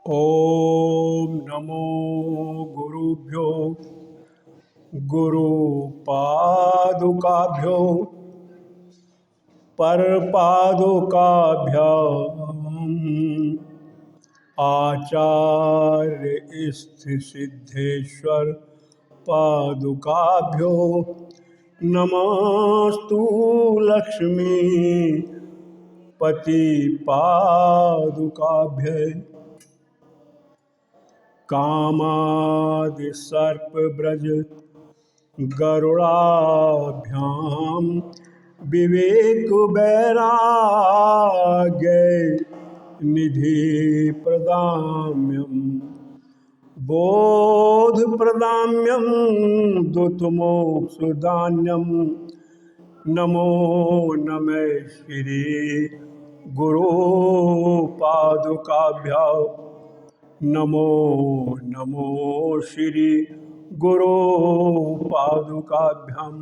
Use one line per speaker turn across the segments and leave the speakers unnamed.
ओम नमो गुरुभ्यो गुरुपादुकाभ्यो परपादुकाभ्याम् आचार्य सिद्धेश्वर पादुकाभ्यो नमस्तु लक्ष्मी पति पादुकाभ्य कामादि सर्प ब्रज गरुड़ाभ्याम विवेक वैराग्य निधि प्रदाम्यम बोध प्रदाम्यम दुतमोक्षदान्यम नमो नमः श्री गुरु पादुकाभ्यां नमो नमो श्री गुरु पादुकाभ्याम।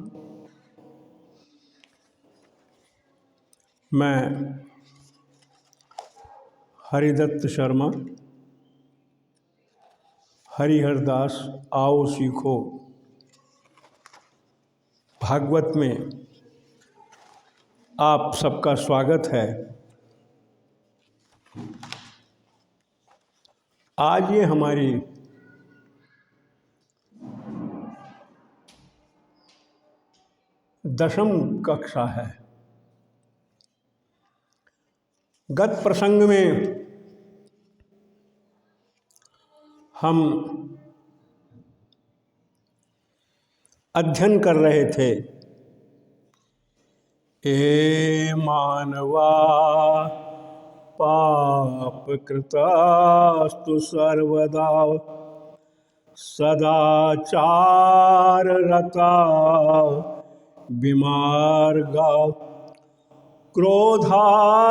मैं हरिदत्त शर्मा हरिहरदास आओ सीखो भागवत में आप सबका स्वागत है। आज ये हमारी दशम कक्षा है। गत प्रसंग में हम अध्ययन कर रहे थे, ए मानवा पाप कृतास्तु सर्वदा सदाचार रता विमार्गा क्रोधाग्निदग्धा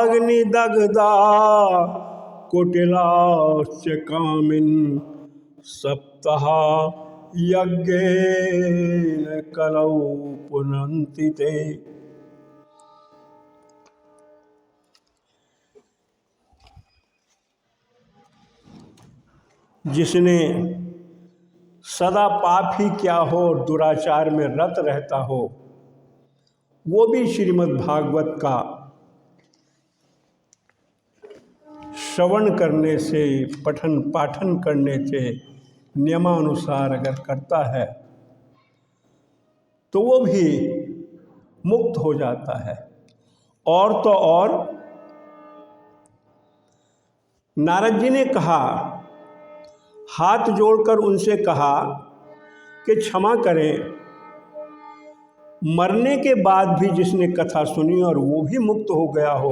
कुटिलाश्च कामिन् सप्ताह यज्ञेन कलौ पुनन्ति ते। जिसने सदा पाप ही क्या हो और दुराचार में रत रहता हो, वो भी श्रीमद् भागवत का श्रवण करने से, पठन पाठन करने से नियमानुसार अगर करता है तो वो भी मुक्त हो जाता है। और तो और नारद जी ने कहा, हाथ जोड़कर उनसे कहा कि क्षमा करें, मरने के बाद भी जिसने कथा सुनी और वो भी मुक्त हो गया हो,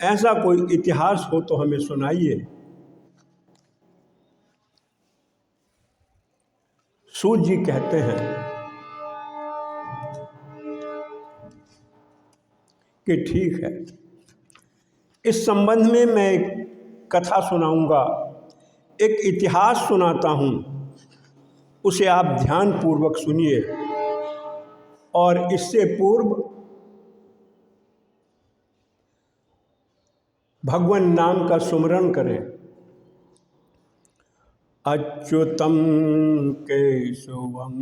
ऐसा कोई इतिहास हो तो हमें सुनाइए। सूत जी कहते हैं कि ठीक है, इस संबंध में मैं एक कथा सुनाऊंगा, एक इतिहास सुनाता हूं, उसे आप ध्यान पूर्वक सुनिए और इससे पूर्व भगवान नाम का सुमरण करें। अच्युतम केशवम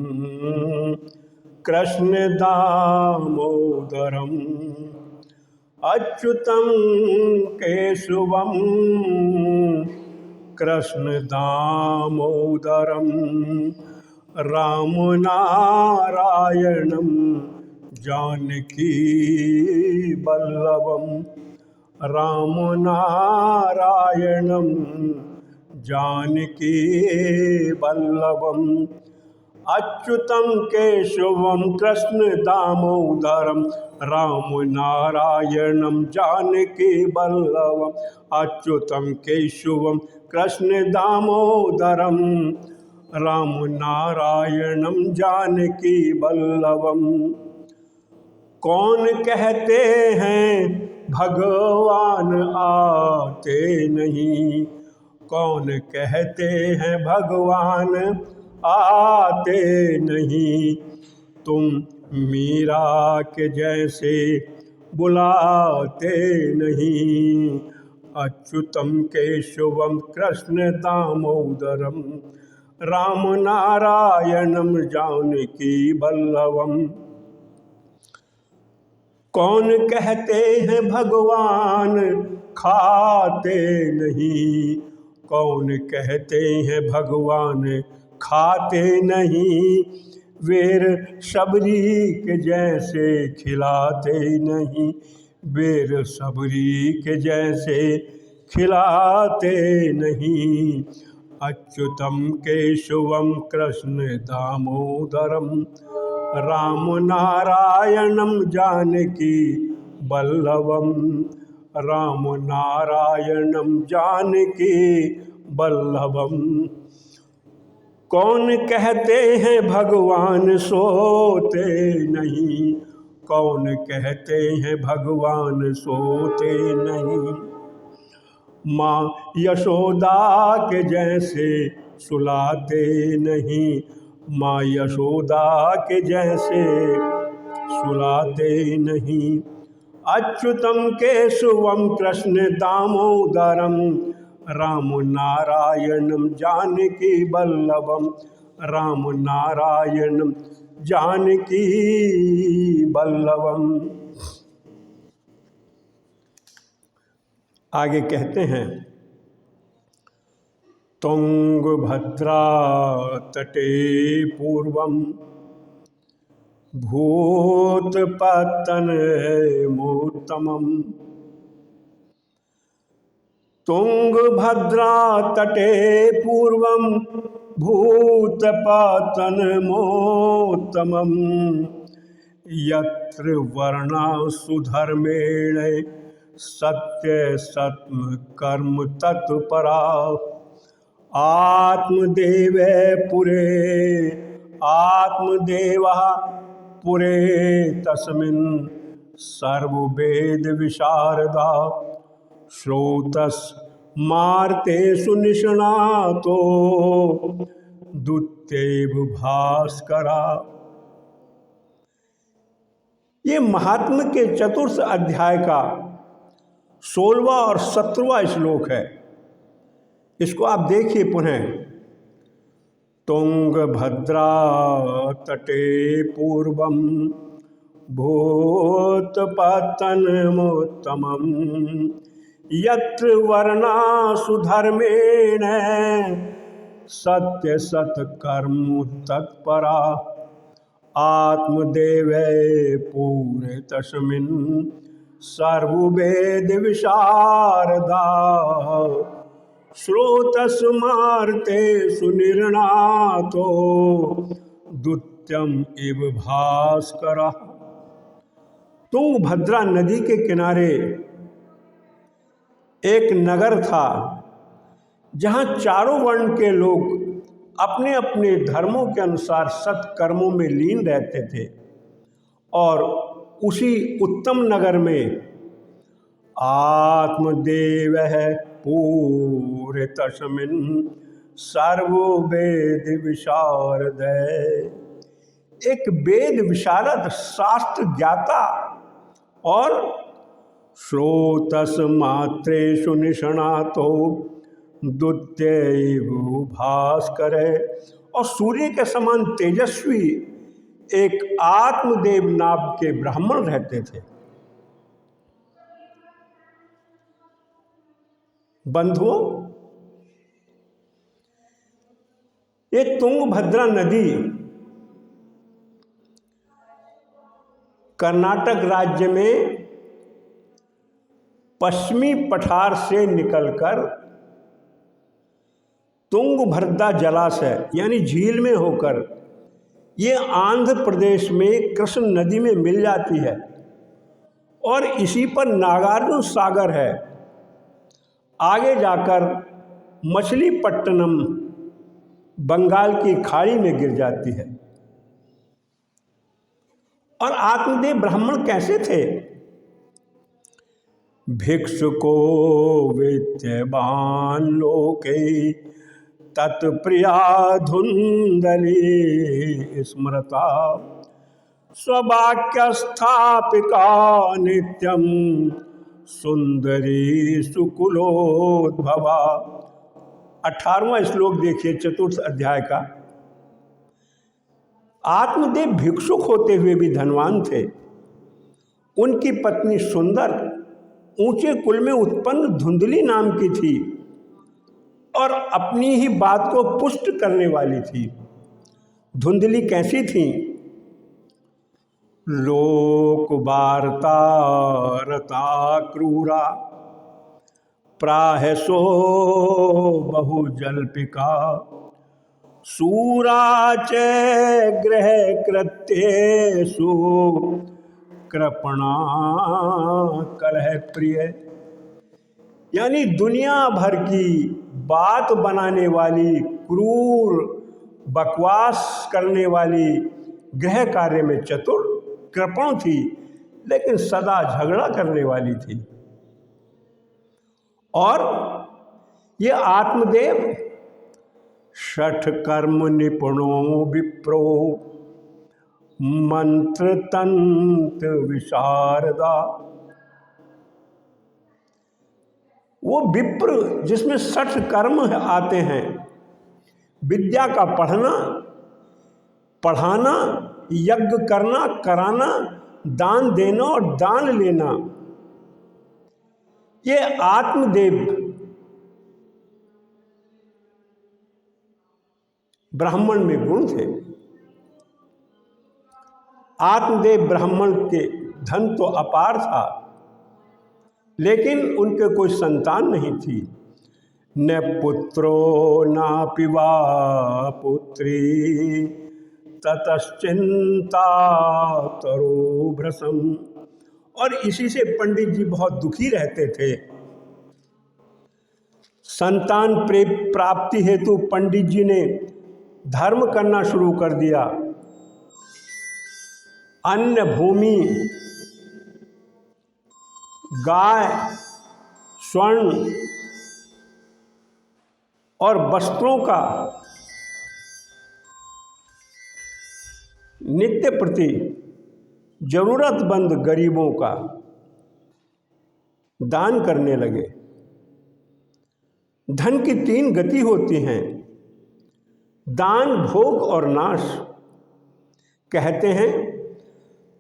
कृष्ण दामोदरम अच्युतम केशवम कृष्ण दामोदरम राम नारायणम जानकी वल्लभम राम नारायणम जानकी वल्लभम अच्युतम केशवम कृष्ण दामोदरम राम नारायणम जानकी वल्लभम अच्युतम केशवम कृष्ण दामोदरम राम नारायणम जानकी वल्लभम। कौन कहते हैं भगवान आते नहीं, कौन कहते हैं भगवान आते नहीं, तुम मीरा के जैसे बुलाते नहीं, अच्युतम केशवम कृष्ण दामोदरम राम नारायणम जानकी वल्लभम। कौन कहते हैं भगवान खाते नहीं, कौन कहते हैं भगवान खाते नहीं, वेर सबरी के जैसे खिलाते नहीं, वेर सबरी के जैसे खिलाते नहीं। अच्युतम केशवम कृष्ण दामोदरम राम नारायणम जानकी वल्लभम, राम नारायणम जानकी वल्लभम। कौन कहते हैं भगवान सोते नहीं, कौन कहते हैं भगवान सोते नहीं, माँ यशोदा के जैसे सुलाते नहीं, माँ यशोदा के जैसे सुलाते नहीं। अच्युतम केशवम कृष्ण दामोदरम राम नारायणम जानकी वल्लभम, राम नारायणम जानकी वल्लभम। आगे कहते हैं, तुंगभद्रा तटे पूर्वम भूतपतनमोत्तमम्, तुंगभद्रा तटे पूर्वम भूतपतनमोत्तमम्, यत्र वर्णा सुधर्मेण सत्य सत्म कर्म तत्परा, आत्मदेव पुरे आत्मदेवः पुरे तस्मिन् सर्ववेद विशारदा, श्रोतस् मार्तेषु निष्णातो दुत्तेव भास्करा। ये महात्म के चतुर्थ अध्याय का 16वां और 17वां श्लोक है। इसको आप देखिए पुनः। तुंगभद्रा तटे पूर्वम भूतपतनमोत्तमम्, यत्र वर्णा सुधर्मेण सत्य सत्कर्म तत्परा, आत्मदेवे पूरे तस्मिन् सर्ववेद विशारदा, श्रोतस्मार्तेषु निर्णातो दुत्यम इव भास्करः। तुंगभद्रा नदी के किनारे एक नगर था जहाँ चारों वर्ण के लोग अपने अपने धर्मों के अनुसार सत्कर्मों में लीन रहते थे, और उसी उत्तम नगर में आत्मदेव है पूरे तस्मिन् सर्ववेद विशारद, एक वेद विशारद शास्त्र ज्ञाता और श्रोतस् मात्रेषु निष्णातो दुत्यैव भास्कर, और सूर्य के समान तेजस्वी एक आत्मदेव नाम के ब्राह्मण रहते थे। बंधुओं, ये तुंगभद्रा नदी कर्नाटक राज्य में पश्चिमी पठार से निकलकर तुंगभद्रा जलाशय यानी झील में होकर ये आंध्र प्रदेश में कृष्ण नदी में मिल जाती है, और इसी पर नागार्जुन सागर है। आगे जाकर मछलीपट्टनम बंगाल की खाड़ी में गिर जाती है। और आत्मदेव ब्राह्मण कैसे थे? भिक्षुको विद्यवान लोके तत्प्रिया धुंधली स्मृता, स्ववाक्य स्थापिका नित्यम सुंदरी सुकुलोद्भवा। 18वां श्लोक देखिए चतुर्थ अध्याय का। आत्मदेव भिक्षुक होते हुए भी धनवान थे। उनकी पत्नी सुंदर, ऊंचे कुल में उत्पन्न धुंधली नाम की थी और अपनी ही बात को पुष्ट करने वाली थी। धुंधली कैसी थी? लोक वार्ता रता क्रूरा, प्राहसो बहु जल्पिका, सूरा च गृह कृत्येषु, कृपणा कलह प्रिय। यानी दुनिया भर की बात बनाने वाली, क्रूर बकवास करने वाली, गृह कार्य में चतुर, कृपण थी, लेकिन सदा झगड़ा करने वाली थी। और ये आत्मदेव षठ कर्म निपुणो विप्रो, मंत्र तंत्र विशारदा। वो विप्र जिसमें 60 कर्म आते हैं, विद्या का पढ़ना, पढ़ाना, यज्ञ करना, कराना, दान देना और दान लेना, ये आत्मदेव ब्राह्मण में गुण थे। आत्मदेव ब्राह्मण के धन तो अपार था, लेकिन उनके कोई संतान नहीं थी। न पुत्रो नापि वा पुत्री, ततश्चिंता तरो भ्रसम। और इसी से पंडित जी बहुत दुखी रहते थे। संतान प्राप्ति हेतु पंडित जी ने धर्म करना शुरू कर दिया। अन्न, भूमि, गाय, स्वर्ण और वस्त्रों का नित्य प्रति जरूरतमंद गरीबों का दान करने लगे। धन की 3 गति होती हैं, दान, भोग और नाश। कहते हैं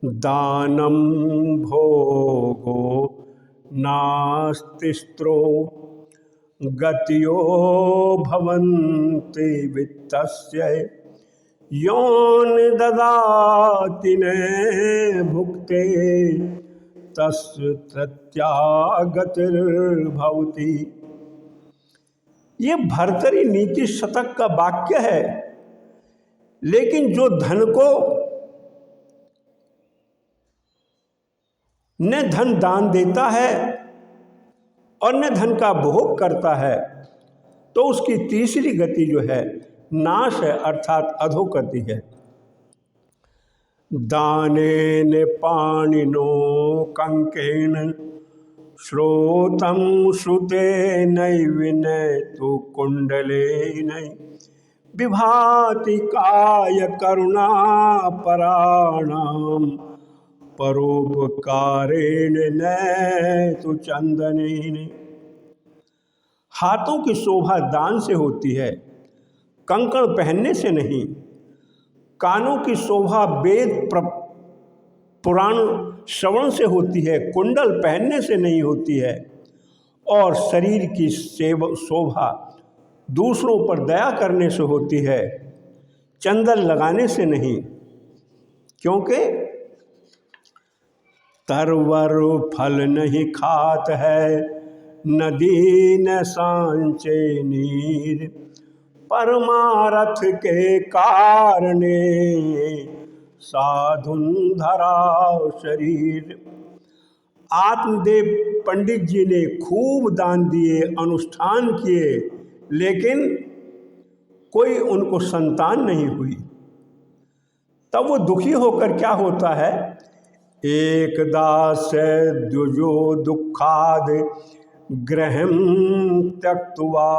दानम भोगो नास्तिस्त्रो, गतियो भवन्ति वित्तस्य, योन ददाति न भुक्ते, तस्य तृतीया गतिर्भवति। ये भर्तरी नीति शतक का वाक्य है। लेकिन जो धन को न धन दान देता है और न धन का भोग करता है, तो उसकी तीसरी गति जो है नाश है, अर्थात अधोगति है। दानेन पाणिनो कंकेन, श्रोतम श्रुते नैविनैतु कुंडलेन, विभाति काय करुणा पराणाम, परोपकारेण नैतु चंदनेन। हाथों की शोभा दान से होती है, कंकण पहनने से नहीं। कानों की शोभा वेद पुराण श्रवण से होती है, कुंडल पहनने से नहीं होती है। और शरीर की शोभा दूसरों पर दया करने से होती है, चंदन लगाने से नहीं। क्योंकि तरवर फल नहीं खात है, नदी न सांचे नीर, परमारथ के कारणे साधुन धरा शरीर। आत्मदेव पंडित जी ने खूब दान दिए, अनुष्ठान किए, लेकिन कोई उनको संतान नहीं हुई। तब वो दुखी होकर क्या होता है, एकदा से द्विजो दुखाद गृहम त्यक्त्वा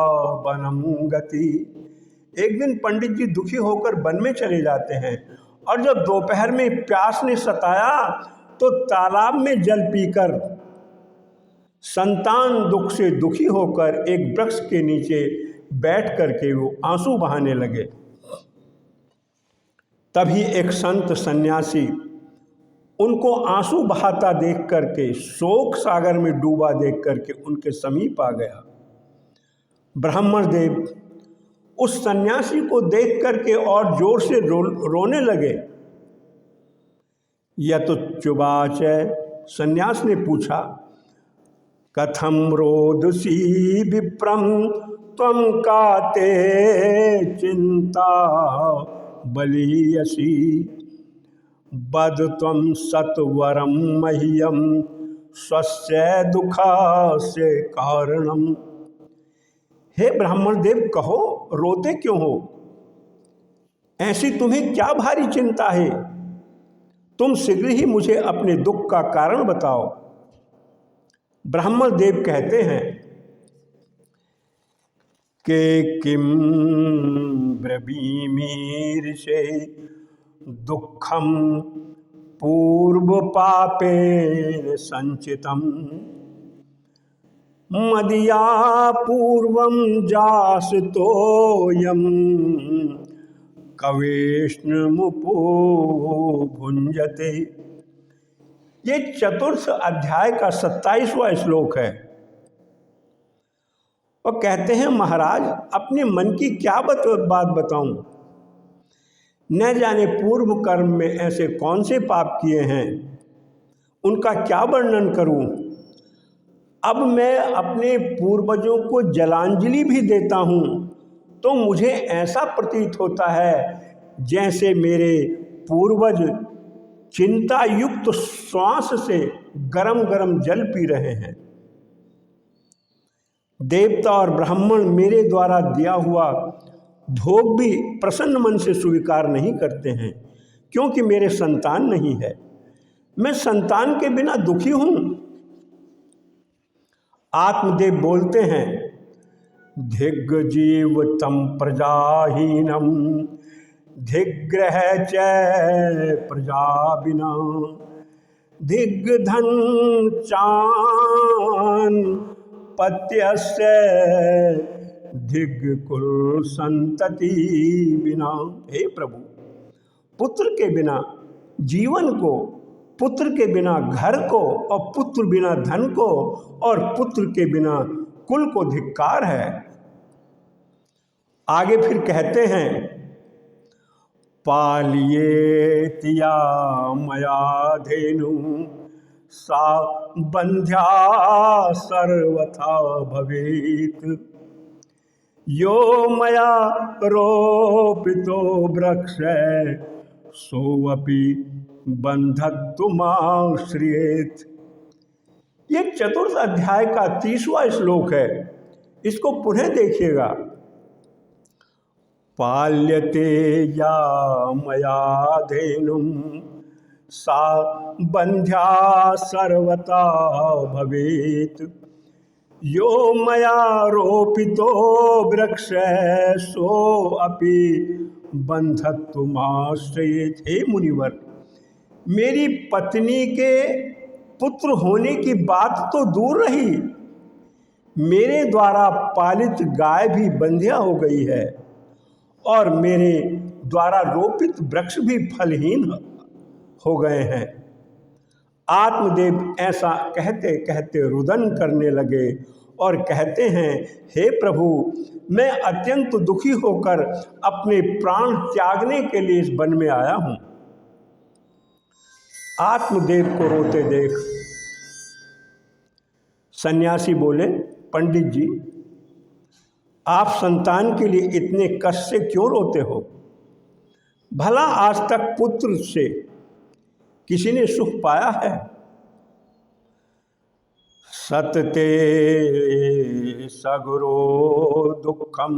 वनम गति। एक दिन पंडित जी दुखी होकर वन में चले जाते हैं, और जब दोपहर में प्यास ने सताया तो तालाब में जल पीकर संतान दुख से दुखी होकर एक वृक्ष के नीचे बैठ करके वो आंसू बहाने लगे। तभी एक संत सन्यासी उनको आंसू बहाता देख करके, शोक सागर में डूबा देख करके उनके समीप आ गया। ब्राह्मण देव उस सन्यासी को देख करके और जोर से रोने लगे। यतुच्युवाच, सन्यास ने पूछा, कथम रोदसी विप्रम त्वं काते चिंता बलीयसी बद त्वं सत्वरम मह्यम स्वस्य दुःखस्य कारणम। हे ब्राह्मण देव, कहो रोते क्यों हो? ऐसी तुम्हें क्या भारी चिंता है? तुम शीघ्र ही मुझे अपने दुख का कारण बताओ। ब्राह्मण देव कहते हैं कि किम ब्रवीमीर्षे दुखम पूर्व पापेन संचितम मदिया पूर्वम जासतोयम कवेष्णमुपो भुंजते। ये चतुर्थ अध्याय का 27वां श्लोक है। और कहते हैं, महाराज अपने मन की क्या बात बताऊं? न जाने पूर्व कर्म में ऐसे कौन से पाप किए हैं, उनका क्या वर्णन करूं। अब मैं अपने पूर्वजों को जलांजलि भी देता हूं तो मुझे ऐसा प्रतीत होता है जैसे मेरे पूर्वज चिंता युक्त श्वास से गरम गरम जल पी रहे हैं। देवता और ब्राह्मण मेरे द्वारा दिया हुआ भोग भी प्रसन्न मन से स्वीकार नहीं करते हैं, क्योंकि मेरे संतान नहीं है। मैं संतान के बिना दुखी हूं। आत्मदेव बोलते हैं, धिग्जीव तम प्रजाहीनम धिग्रह च प्रजा बिना धिग्धन चान पत्यस्य धिग्कुल संतति बिना। हे प्रभु, पुत्र के बिना जीवन को, पुत्र के बिना घर को, और पुत्र बिना धन को, और पुत्र के बिना कुल को धिक्कार है। आगे फिर कहते हैं, पालियेतिया मया धेनु सा बंध्या सर्वथा भवेत यो मया रोपितो वृक्ष सोऽपि बंधत्तुमाश्रयेत्। ये चतुर्थ अध्याय का 30वां श्लोक है। इसको पुनः देखिएगा। पाल्यते या मया धेनुं सा बंध्या सर्वथा भवेत् यो मया रोपितो वृक्ष सोऽपि बंधत्तुमाश्रयेत्। हे मुनिवर, मेरी पत्नी के पुत्र होने की बात तो दूर रही, मेरे द्वारा पालित गाय भी बंध्या हो गई है और मेरे द्वारा रोपित वृक्ष भी फलहीन हो गए हैं। आत्मदेव ऐसा कहते कहते रुदन करने लगे और कहते हैं, हे प्रभु, मैं अत्यंत दुखी होकर अपने प्राण त्यागने के लिए इस वन में आया हूं। आत्मदेव को रोते देख सन्यासी बोले, पंडित जी, आप संतान के लिए इतने कष्ट से क्यों रोते हो? भला आज तक पुत्र से किसी ने सुख पाया है? सतते सगुरो दुखम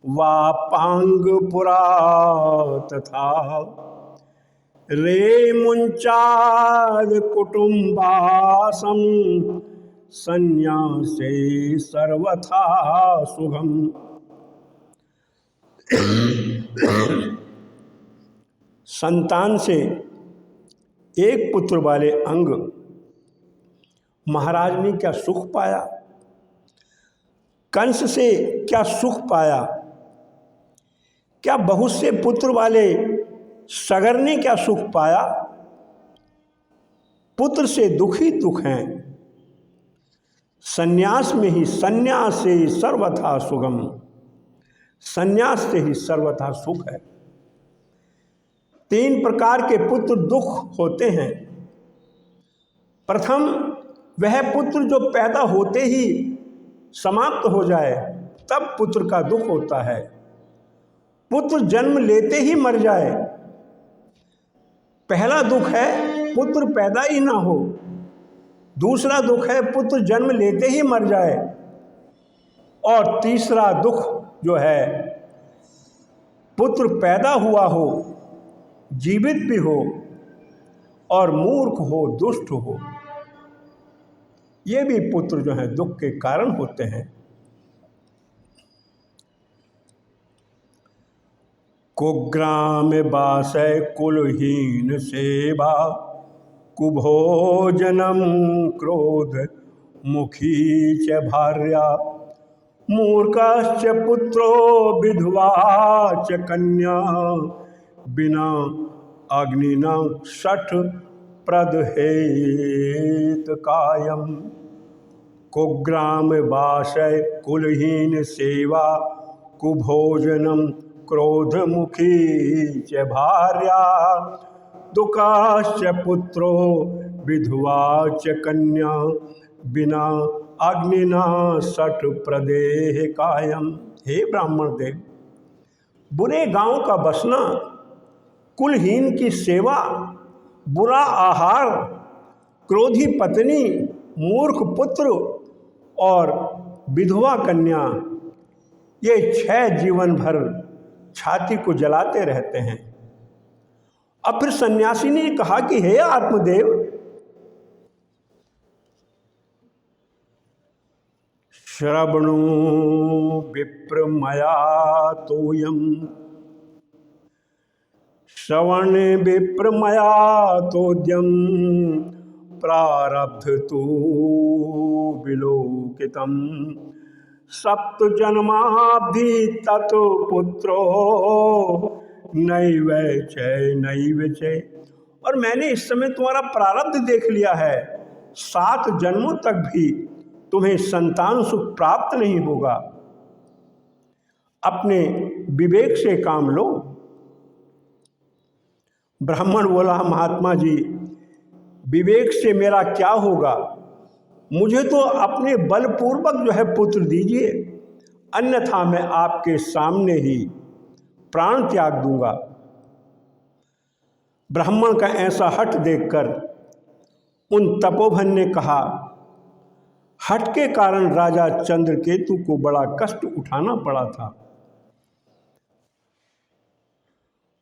वापांग पुरा तथा रे मुंचाद कुटुंबासम संन्यासे सर्वथा सुगम। संतान से एक पुत्र वाले अंग महाराज ने क्या सुख पाया, कंस से क्या सुख पाया, क्या बहुत से पुत्र वाले सगर ने क्या सुख पाया। पुत्र से दुख ही दुख हैं, संन्यास में ही, संन्यास से ही सर्वथा सुगम, संन्यास से ही सर्वथा सुख है। 3 प्रकार के पुत्र दुख होते हैं। प्रथम, वह पुत्र जो पैदा होते ही समाप्त हो जाए, तब पुत्र का दुख होता है। पुत्र जन्म लेते ही मर जाए, पहला दुख है पुत्र पैदा ही ना हो। दूसरा दुख है पुत्र जन्म लेते ही मर जाए। और तीसरा दुख जो है, पुत्र पैदा हुआ हो, जीवित भी हो और मूर्ख हो, दुष्ट हो। ये भी पुत्र जो है दुख के कारण होते हैं। कुग्राम बासै कुलहीन सेवा, कुभोजनम क्रोध मुखी च भार्या, मूर्खश्च पुत्रो विधवा च कन्या, बिना अग्निना षठ प्रदहेत कायम। कुग्राम बासै कुलहीन सेवा, कुभोजनम क्रोधमुखी च भार्या, दुःखाश्च पुत्रो विधवा च कन्या, बिना अग्निना षठ प्रदेह कायम। हे ब्राह्मण देव, बुरे गांव का बसना, कुलहीन की सेवा, बुरा आहार, क्रोधी पत्नी, मूर्ख पुत्र और विधवा कन्या, ये 6 जीवन भर छाती को जलाते रहते हैं। अब फिर सन्यासी ने कहा कि हे आत्मदेव, श्रवणो विप्र मया तोयम, श्रवण विप्र मया तोद्यम, प्रारब्ध तो विलोकितम, सप्त जन्माब्धि तत् पुत्रो नैव चै नैव चै। और मैंने इस समय तुम्हारा प्रारब्ध देख लिया है, 7 जन्मों तक भी तुम्हें संतान सुख प्राप्त नहीं होगा। अपने विवेक से काम लो। ब्राह्मण बोला, महात्मा जी, विवेक से मेरा क्या होगा, मुझे तो अपने बलपूर्वक जो है पुत्र दीजिए, अन्यथा मैं आपके सामने ही प्राण त्याग दूंगा। ब्राह्मण का ऐसा हठ देखकर उन तपोवन ने कहा, हठ के कारण राजा चंद्रकेतु को बड़ा कष्ट उठाना पड़ा था।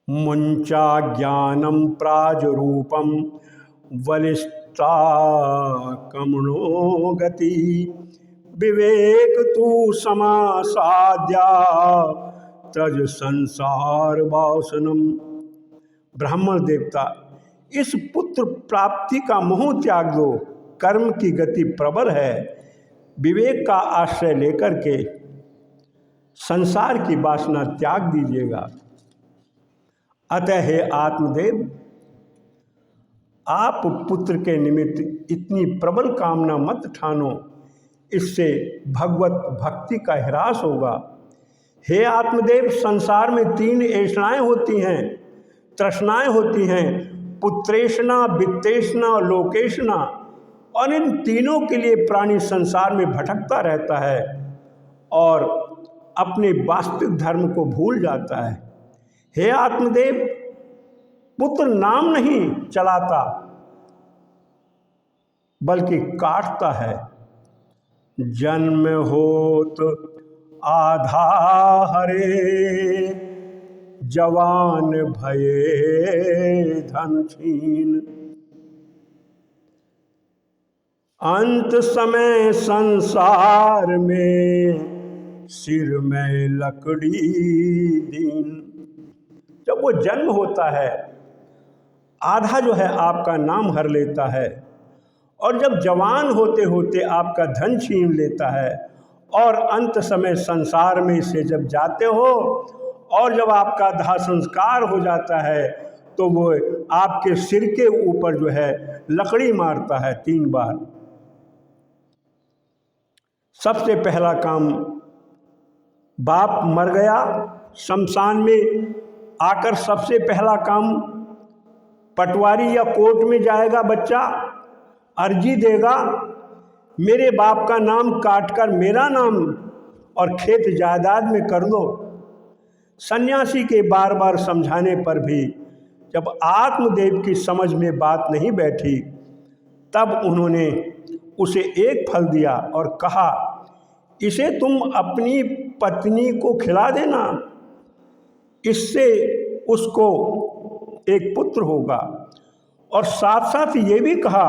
मुंचा ज्ञानम प्राजरूपम वलिष्ठा कमनो गति, विवेक तू समासाद्या तज संसार वासनम। ब्राह्मण देवता, इस पुत्र प्राप्ति का मोह त्याग दो, कर्म की गति प्रबल है, विवेक का आश्रय लेकर के संसार की वासना त्याग दीजिएगा। अतः हे आत्मदेव, आप पुत्र के निमित्त इतनी प्रबल कामना मत ठानो, इससे भगवत भक्ति का ह्रास होगा। हे आत्मदेव, संसार में 3 ऐषणाएं होती हैं, तृष्णाएं होती हैं, पुत्रेषणा, वित्तेषणा और लोकेषणा। और इन तीनों के लिए प्राणी संसार में भटकता रहता है और अपने वास्तविक धर्म को भूल जाता है। हे आत्मदेव, पुत्र नाम नहीं चलाता बल्कि काटता है। जन्म होत आधा हरे, जवान भये धन छीन, अंत समय संसार में सिर में लकड़ी दीन। जब वो जन्म होता है, आधा जो है आपका नाम हर लेता है और जब जवान होते होते आपका धन छीन लेता है और अंत समय संसार में से जब जाते हो और जब आपका दाह संस्कार हो जाता है तो वो आपके सिर के ऊपर जो है लकड़ी मारता है 3 बार। सबसे पहला काम, बाप मर गया, शमशान में आकर सबसे पहला काम पटवारी या कोर्ट में जाएगा बच्चा, अर्जी देगा, मेरे बाप का नाम काटकर मेरा नाम और खेत जायदाद में कर दो। सन्यासी के बार बार समझाने पर भी जब आत्मदेव की समझ में बात नहीं बैठी तब उन्होंने उसे एक फल दिया और कहा, इसे तुम अपनी पत्नी को खिला देना, इससे उसको एक पुत्र होगा। और साथ साथ ये भी कहा,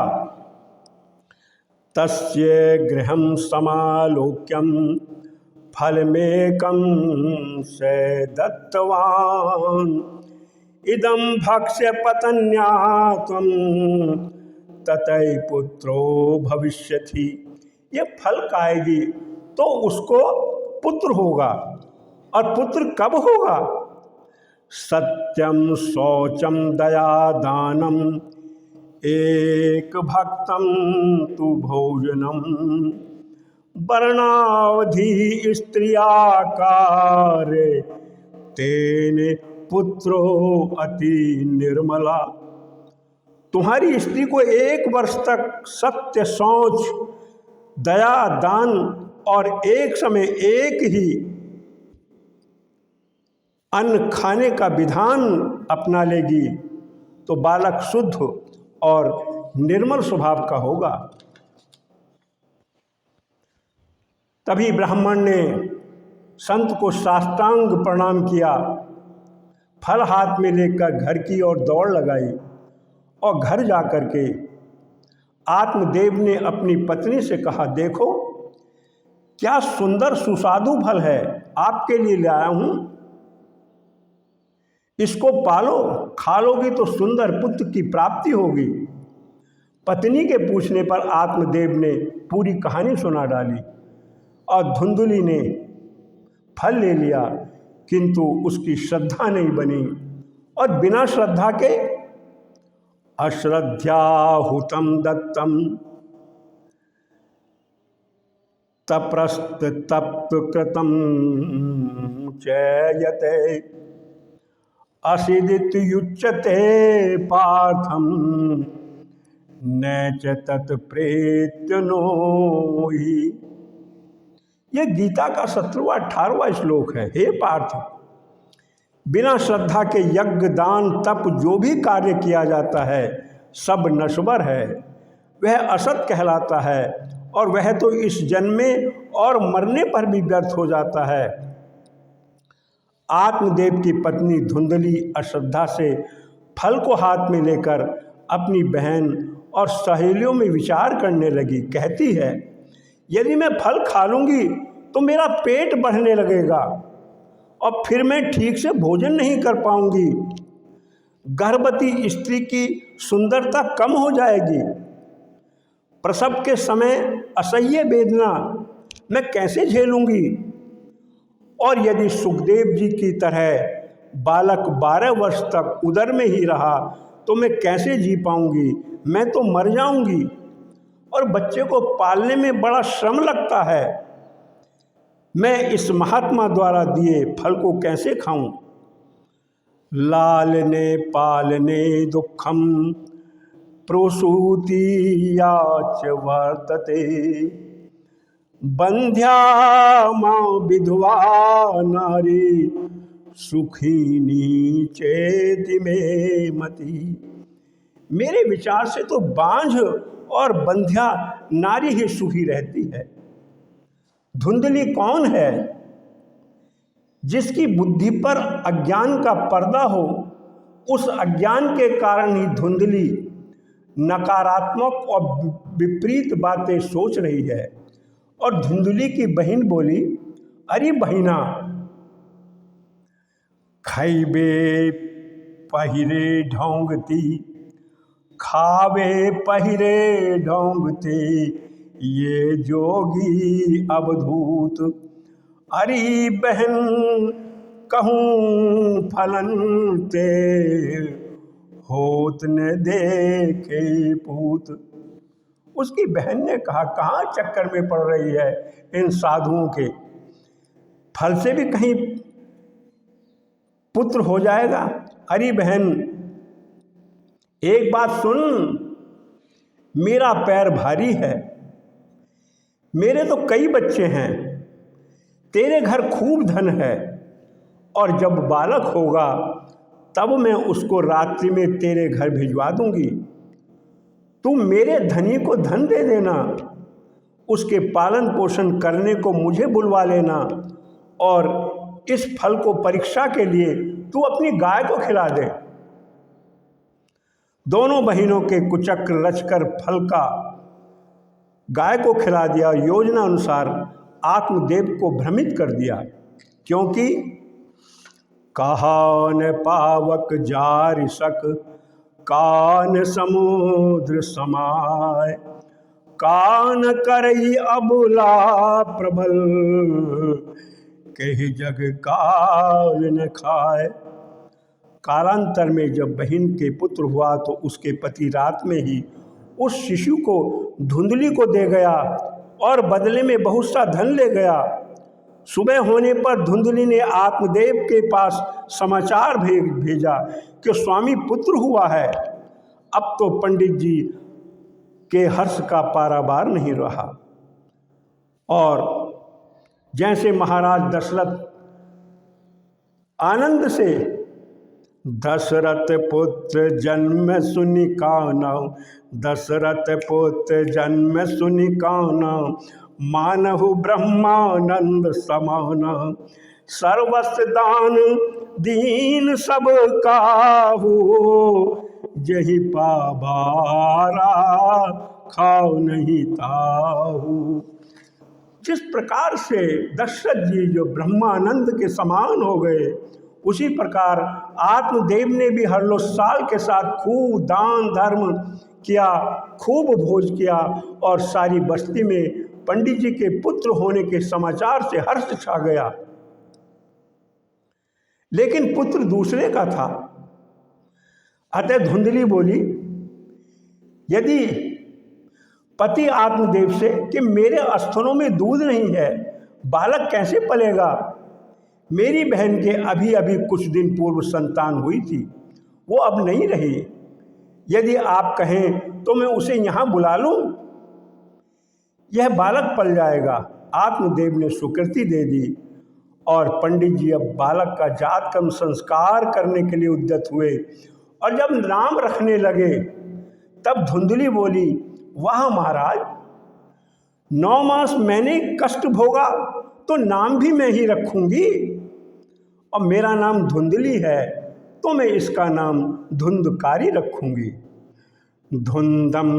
तस्य गृहं समालोक्यं फलमेकं स दत्तवान् इदं भक्ष्य पत्न्या त्वं ततः पुत्रो भविष्यति। ये फल खाएगी तो उसको पुत्र होगा। और पुत्र कब होगा? सत्यम शौचम दया दानम एक भक्तम तु भोजनम वर्णावधि स्त्रियाकार तेने पुत्रो अति निर्मला। तुम्हारी स्त्री को 1 वर्ष तक सत्य, शौच, दया, दान और एक समय एक ही अन्न खाने का विधान अपना लेगी तो बालक शुद्ध और निर्मल स्वभाव का होगा। तभी ब्राह्मण ने संत को साष्टांग प्रणाम किया, फल हाथ में लेकर घर की ओर दौड़ लगाई और घर जाकर के आत्मदेव ने अपनी पत्नी से कहा, देखो क्या सुंदर सुस्वादु फल है, आपके लिए लाया हूं, इसको पालो, खा लोगी तो सुंदर पुत्र की प्राप्ति होगी। पत्नी के पूछने पर आत्मदेव ने पूरी कहानी सुना डाली और धुंधुली ने फल ले लिया, किंतु उसकी श्रद्धा नहीं बनी और बिना श्रद्धा के अश्रद्धाहुतम दत्तम तप्रस्त तप्त कृतम चयते असिदित्युच्यते पार्थम न च तत्प्रेत्य नोहि। ये गीता का 17वां 18वां श्लोक है। हे पार्थ, बिना श्रद्धा के यज्ञ, दान, तप जो भी कार्य किया जाता है सब नश्वर है, वह असत कहलाता है और वह तो इस जन्म में और मरने पर भी व्यर्थ हो जाता है। आत्मदेव की पत्नी धुंधली अश्रद्धा से फल को हाथ में लेकर अपनी बहन और सहेलियों में विचार करने लगी। कहती है, यदि मैं फल खा लूँगी तो मेरा पेट बढ़ने लगेगा और फिर मैं ठीक से भोजन नहीं कर पाऊंगी। गर्भवती स्त्री की सुंदरता कम हो जाएगी। प्रसव के समय असह्य वेदना मैं कैसे झेलूंगी? और यदि सुखदेव जी की तरह बालक 12 वर्ष तक उदर में ही रहा तो मैं कैसे जी पाऊंगी? मैं तो मर जाऊंगी और बच्चे को पालने में बड़ा श्रम लगता है। मैं इस महात्मा द्वारा दिए फल को कैसे खाऊं? लालने पालने दुखम प्रोसूति याच वर्तते बंध्या मां विधवा नारी सुखीनी चेति में मति। मेरे विचार से तो बांझ और बंध्या नारी ही सुखी रहती है। धुंधली कौन है? जिसकी बुद्धि पर अज्ञान का पर्दा हो, उस अज्ञान के कारण ही धुंधली नकारात्मक और विपरीत बातें सोच रही है। और धुंधली की बहन बोली, अरे बहिना, खैबे पहिरे ढोंगती खावे पहिरे ढोंगते ये जोगी अवधूत। अरे बहन कहूँ फलन ते होत न देखे पूत। उसकी बहन ने कहा, कहाँ चक्कर में पड़ रही है इन साधुओं के, फल से भी कहीं पुत्र हो जाएगा। अरे बहन एक बात सुन, मेरा पैर भारी है, मेरे तो कई बच्चे हैं, तेरे घर खूब धन है, और जब बालक होगा तब मैं उसको रात्रि में तेरे घर भिजवा दूंगी। तू मेरे धनी को धन दे देना, उसके पालन पोषण करने को मुझे बुलवा लेना, और इस फल को परीक्षा के लिए तू अपनी गाय को खिला दे। दोनों बहनों के कुचक्र रचकर फल का गाय को खिला दिया और योजना अनुसार आत्मदेव को भ्रमित कर दिया, क्योंकि कहा न पावक जारि सक कान समुद्र समाय, कान करई अबुला प्रबल कही जग काल न खाए। कालांतर में जब बहन के पुत्र हुआ तो उसके पति रात में ही उस शिशु को धुंधली को दे गया और बदले में बहुत सा धन ले गया। सुबह होने पर धुंधली ने आत्मदेव के पास समाचार भेजा कि स्वामी पुत्र हुआ है। अब तो पंडित जी के हर्ष का पारावार नहीं रहा, और जैसे महाराज दशरथ आनंद से दशरथ पुत्र जन्म सुनि कानऊ, दशरथ पुत्र जन्म सुनि कानऊ, मानहु ब्रह्मानंद समान, सर्वस्व दान दीन सब काहू, जही पाबारा खाओ नहीं ताहू। जिस प्रकार से दशरथ जी जो ब्रह्मानंद के समान हो गए, उसी प्रकार आत्मदेव ने भी हर्षोल्लास के साथ खूब दान धर्म किया, खूब भोज किया, और सारी बस्ती में पंडित जी के पुत्र होने के समाचार से हर्ष छा गया। लेकिन पुत्र दूसरे का था। अतः धुंधली बोली, यदि पति आत्मदेव से कि मेरे स्तनों में दूध नहीं है, बालक कैसे पलेगा? मेरी बहन के अभी अभी कुछ दिन पूर्व संतान हुई थी, वो अब नहीं रही। यदि आप कहें तो मैं उसे यहाँ बुला लूँ, यह बालक पल जाएगा। आत्मदेव ने स्वीकृति दे दी, और पंडित जी अब बालक का जात कर्म संस्कार करने के लिए उद्यत हुए। और जब नाम रखने लगे तब धुंधली बोली, वाह महाराज, 9 मास मैंने कष्ट भोगा तो नाम भी मैं ही रखूंगी, और मेरा नाम धुंधली है तो मैं इसका नाम धुंधकारी रखूंगी। धुंधम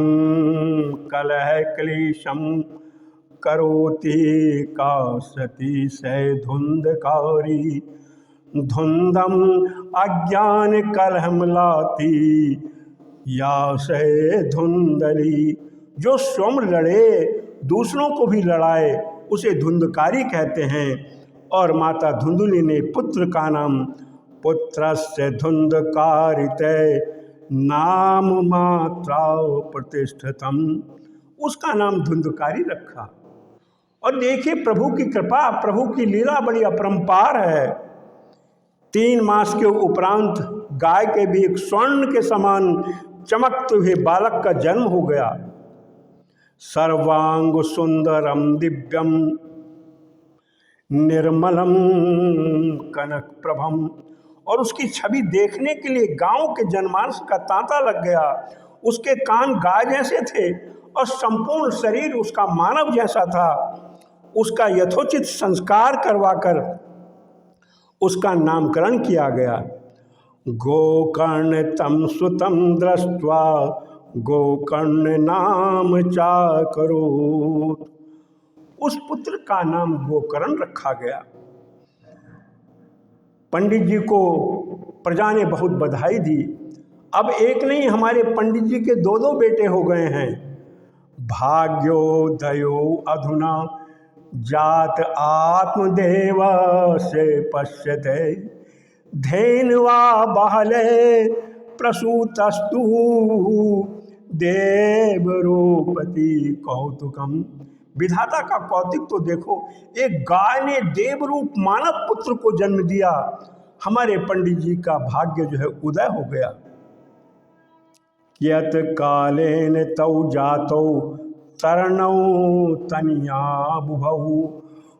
कलह क्लेशम करोति कासति सै धुंधकारी, धुंधम अज्ञान कलहम लाती या सै धुंधली। जो स्वयं लड़े दूसरों को भी लड़ाए उसे धुंधकारी कहते हैं। और माता धुंधली ने पुत्र का नाम पुत्रस्य धुंधकारिते नाम मात्रा प्रतिष्ठितम, उसका नाम धुंधकारी रखा। और देखिए प्रभु की कृपा, प्रभु की लीला बड़ी अपरंपार है। 3 मास के उपरांत गाय के भी एक स्वर्ण के समान चमकते हुए बालक का जन्म हो गया। सर्वांग सुंदरम दिव्यम निर्मलम कनक प्रभम, और उसकी छवि देखने के लिए गांव के जनमानस का तांता लग गया। उसके कान गाय जैसे थे और संपूर्ण शरीर उसका मानव जैसा था। उसका यथोचित संस्कार करवाकर उसका नामकरण किया गया। गोकर्ण तम सुतम दृष्ट्वा गोकर्ण नाम चाकरो, उस पुत्र का नाम गोकर्ण रखा गया। पंडित जी को प्रजा ने बहुत बधाई दी। अब एक नहीं, हमारे पंडित जी के दो दो बेटे हो गए हैं। भाग्योदयो अधुना जात आत्मदेव से पश्यते धेन्वा बहले प्रसूतस्तु देवरूपति कौतुकम। विधाता का कौतुक तो देखो, एक गाय ने देवरूप मानव पुत्र को जन्म दिया। हमारे पंडित जी का भाग्य जो है उदय हो गया। यत कालेन तौ जातौ तरणौ तनिया बुभौ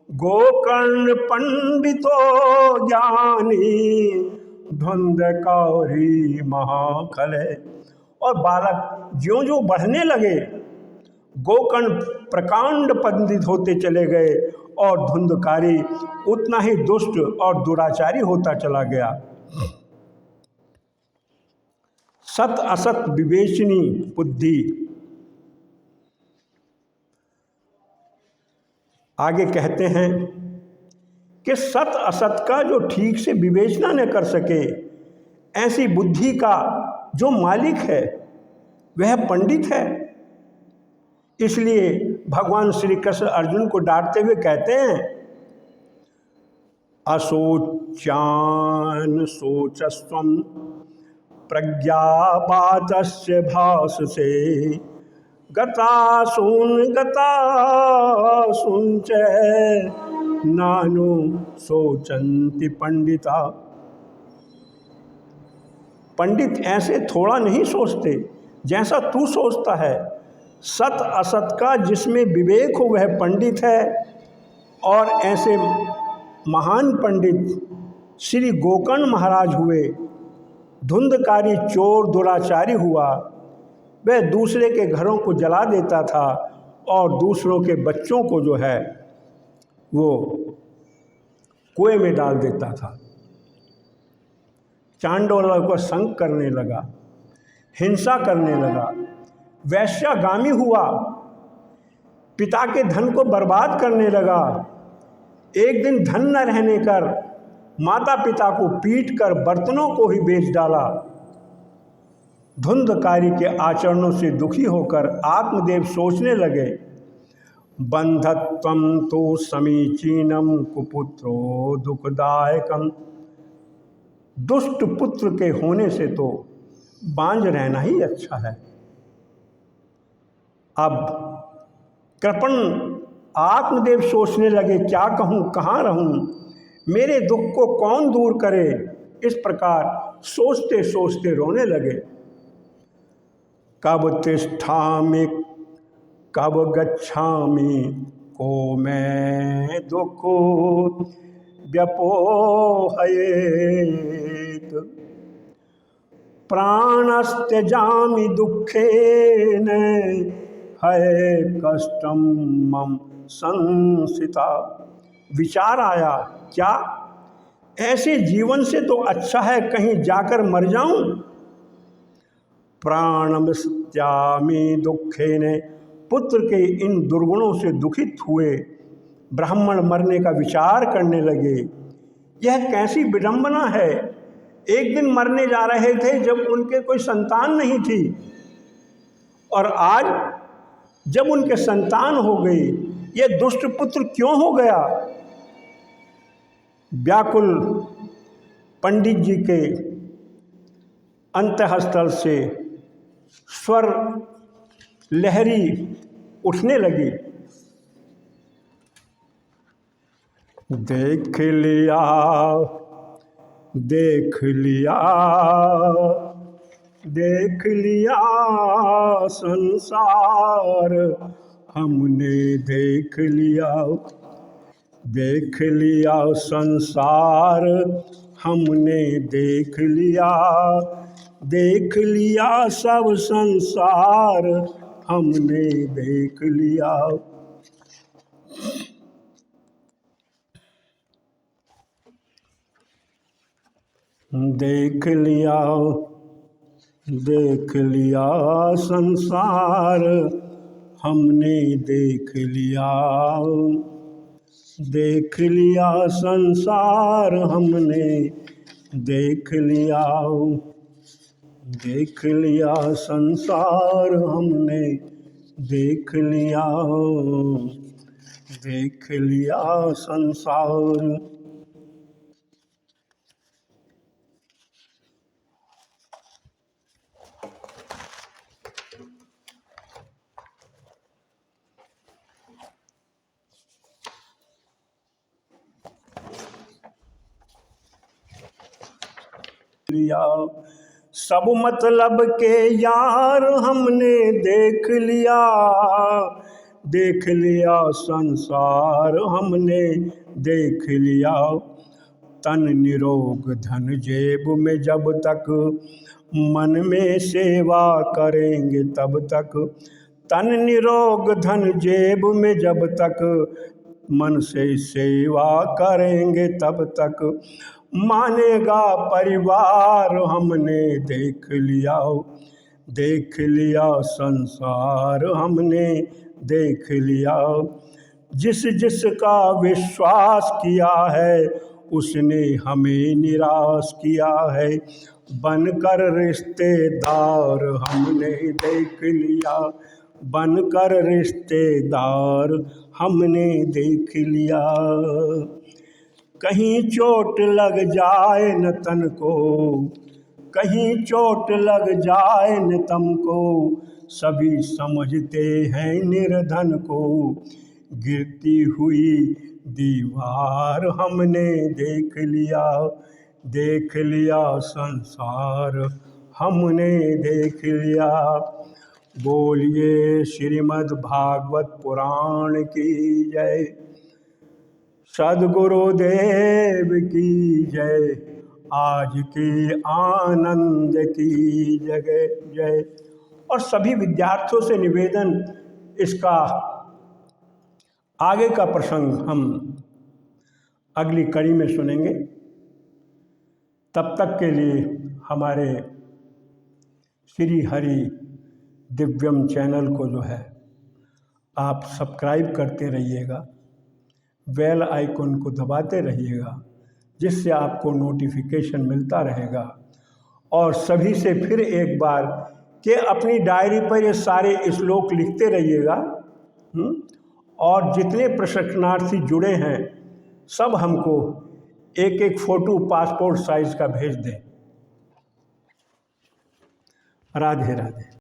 गोकर्ण पंडितो ज्ञानी धुंध कौरी महाखले। और बालक ज्यों ज्यों बढ़ने लगे, गोकर्ण प्रकांड पंडित होते चले गए और धुंधकारी उतना ही दुष्ट और दुराचारी होता चला गया। सत असत विवेचनी बुद्धि। आगे कहते हैं कि सत असत का जो ठीक से विवेचना न कर सके, ऐसी बुद्धि का जो मालिक है वह पंडित है। इसलिए भगवान श्री कृष्ण अर्जुन को डांटते हुए कहते हैं, असोचान सोचस्वम प्रज्ञापातस्य भाससे गता सुंच नानु सोचंति पंडिता। पंडित ऐसे थोड़ा नहीं सोचते जैसा तू सोचता है। सत असत का जिसमें विवेक हो वह पंडित है। और ऐसे महान पंडित श्री गोकर्ण महाराज हुए। धुंधकारी चोर दुराचारी हुआ, वह दूसरे के घरों को जला देता था और दूसरों के बच्चों को जो है वो कुएं में डाल देता था। चांडोलों को संग करने लगा, हिंसा करने लगा, वैश्यागामी हुआ, पिता के धन को बर्बाद करने लगा। एक दिन धन न रहने कर माता पिता को पीट कर बर्तनों को ही बेच डाला। धुंधकारी के आचरणों से दुखी होकर आत्मदेव सोचने लगे, बंधत्वम तो समीचीनम कुपुत्रो दुखदायकम। दुष्ट पुत्र के होने से तो बांझ रहना ही अच्छा है। अब कृपण आत्मदेव सोचने लगे, क्या कहूँ, कहाँ रहूँ, मेरे दुख को कौन दूर करे। इस प्रकार सोचते सोचते रोने लगे। कब तिष्ठामि कब गच्छामि को मैं दुख व्यपोहयेत प्राणस्त्यजामि दुःखेन है कष्टम मम संसिता। विचार आया, क्या ऐसे जीवन से तो अच्छा है कहीं जाकर मर जाऊं। प्राणस्त्यामि दुःखेन, पुत्र के इन दुर्गुणों से दुखित हुए ब्राह्मण मरने का विचार करने लगे। यह कैसी विडंबना है। एक दिन मरने जा रहे थे जब उनके कोई संतान नहीं थी, और आज जब उनके संतान हो गई, यह दुष्ट पुत्र क्यों हो गया। व्याकुल पंडित जी के अंतःस्थल से स्वर लहरी उठने लगी। देख लिया देख लिया देख लिया संसार हमने, देख लिया संसार हमने, देख लिया सब संसार हमने, देख लिया। देख लिया संसार हमने, देख लिया संसार हमने, देख लिया। देख लिया संसार हमने, देख लिया, देख लिया संसार। लिया सब मतलब के यार हमने देख लिया, देख लिया संसार हमने देख लिया। तन निरोग धन जेब में जब तक मन में सेवा करेंगे तब तक, तन निरोग धन जेब में जब तक मन से सेवा करेंगे तब तक, मानेगा परिवार हमने देख लिया, देख लिया संसार हमने देख लिया। जिस जिसका विश्वास किया है उसने हमें निराश किया है, बनकर रिश्तेदार हमने देख लिया, बनकर रिश्तेदार हमने देख लिया। कहीं चोट लग जाए न तन को, कहीं चोट लग जाए न तम को, सभी समझते हैं निर्धन को, गिरती हुई दीवार हमने देख लिया, देख लिया संसार हमने देख लिया। बोलिए श्रीमद् भागवत पुराण की जय, सद्गुरुदेव की जय, आज के आनंद की जय जय। और सभी विद्यार्थियों से निवेदन, इसका आगे का प्रसंग हम अगली कड़ी में सुनेंगे। तब तक के लिए हमारे श्री हरि दिव्यम चैनल को जो है आप सब्सक्राइब करते रहिएगा, बेल आइकन को दबाते रहिएगा, जिससे आपको नोटिफिकेशन मिलता रहेगा। और सभी से फिर एक बार कि अपनी डायरी पर ये सारे श्लोक लिखते रहिएगा, और जितने प्रशिक्षणार्थी जुड़े हैं सब हमको एक एक फ़ोटो पासपोर्ट साइज़ का भेज दें। राधे राधे।